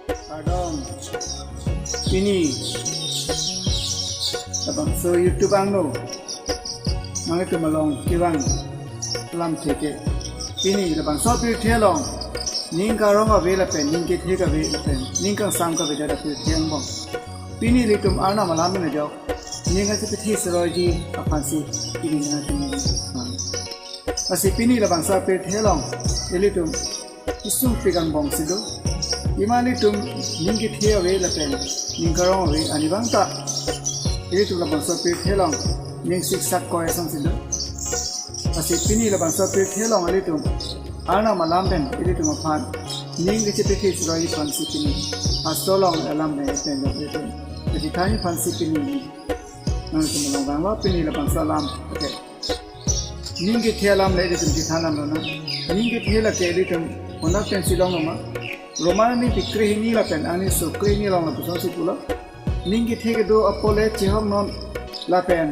Adong ini abang so YouTube angno mangai tu malong kiwang lam teke ini abang so pi thelong ning ka rong abe la pen ning ke the ka be pen ning ka sam ka be da pi thiang bong ini litum arna malam ne jo ning ka ti thi sroji apansi ini na ti asi pini abang so pi thelong litum isum pigang bong sido imani tum ningi thea we la pen ningkarong we anibangta ini tu la bangsa pe thelong ning sik sak ko esang sido asi pini la bangsa pe thelong ali tum ana malam ben ini tu maphan ning ge pe the sroi phan si pini asolong alam ne pen lo pe jadi thani phan si pini nang tu malong bangwa pini la bangsa lam okay ning ge thea lam le de tum dithanam lo na ning ge thea la ke ali tum ona pen silong ma Romani pikri ini la pen ani sukri ini long la pusong si pula ningi theke do apole chihom non la pen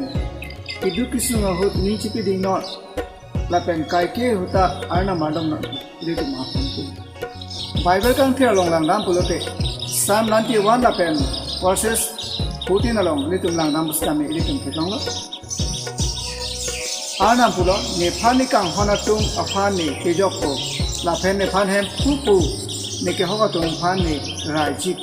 kidu kisunga hut ni chipi ding non la pen kai ke huta arna madam non ile tu ma pun tu Bible kan thea long lang dam pulote Psalm 91 la pen verses 14 along ile tu lang dam busta me ile tu thong lo arna pulo ne phani kang hona tum afani ke jokko la pen ne phan hem pu Nike hoga tu fan ni rai chip.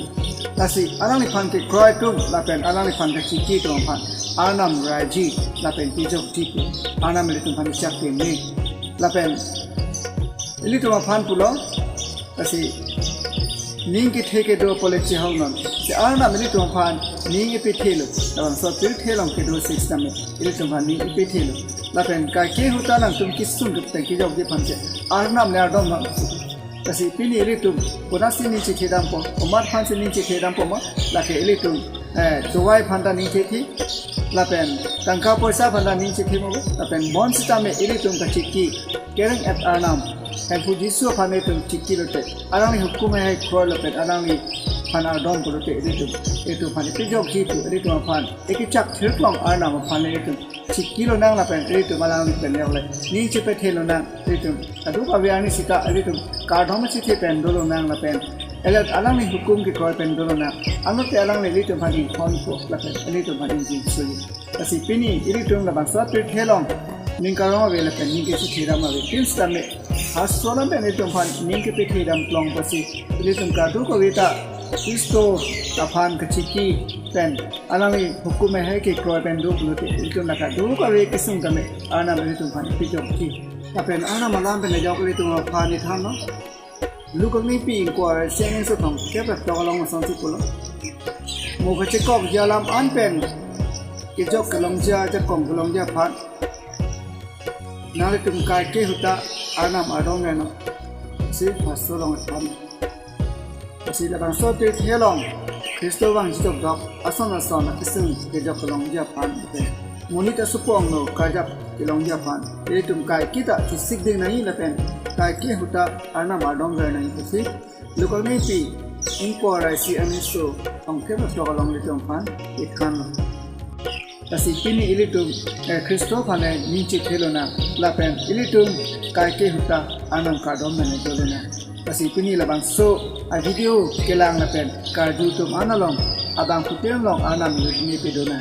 Tasi alang ni fan ke kroy tu lapen alang ni fan ke chiki tu fan. Anam rai ji lapen pijok chip. Anam ni tu fan siap ke ni lapen. Ili tu fan pulo. Tasi ning ke theke do pole chihong non. Se anam ili tu fan ning ipi thelo. Lawan so pil thelong ke do system ni. Ili tu fan ning ipi thelo. Lapen kai ke huta nang tum kisung ke ki jok di fan se. Anam ne adom non. Kasi pili ilitum kunasi ni cik hidam po, umat fansi ni cik hidam po ma, laki ilitum duwai phanda ni cik hi, lapen tangka poisa phanda ni cik hi mo, lapen bon sita me ilitum ka ciki, kereng at anam, kan pujisu phane tum ciki lote, arang ni hukum hai kor lapen arang ni phan ardom ko lote ilitum phane pijok jitu ilitum phan, ekicak thirklong arnam phane ilitum. Ciki lo nang lapen ilitum alang ni pen le, ni cipe thelo nang ilitum. Adu kawiani sika ilitum kadhom chithi pen dolo nang lapen elat alang ni hukum ki koi pen dolo nang anot te alang ni ilitum phani khon ko lapen ilitum phani ji suli asi pini ilitum la bangsa pe thelong ningkarong we lapen ni ke chithi rama we tin stame hasolam pen ilitum phan ning ke pe thidam plong pasi ilitum ka du ko weta isto aphan ka chiki pen alang ni hukum hai ke koi pen du ko te ilitum la ka du ko we kisung kame ana ilitum phani pijok ki Apen ana malam pen jauh kali tu phani tham no lukang ni pi ko seng so thong ke pa tolong ma sang si pulo mo ka che kok jalam an pen ke jok kalong ja te kong kalong ja phan nale tum kai ke huta ana ma dong no si paso long tham si la bang so te helong Kristo wang jitok dok ason kisung ke jok kalong ja phan Monita supong no kajap kilong Japan. Jadi tum kai kita kisik ding nahi lapen kai ki huta arna madong gar nahi kasi lokal nahi pi ingko raisi aniso angke ba tokalong litom pan ikhan kasi pini ilitum Kristo phane ninchi thelona lapen ilitum kai ki huta anam kadom mane dolona kasi pini labang so a video kelang lapen kaju tum analong abang puteng long anam yudni pedona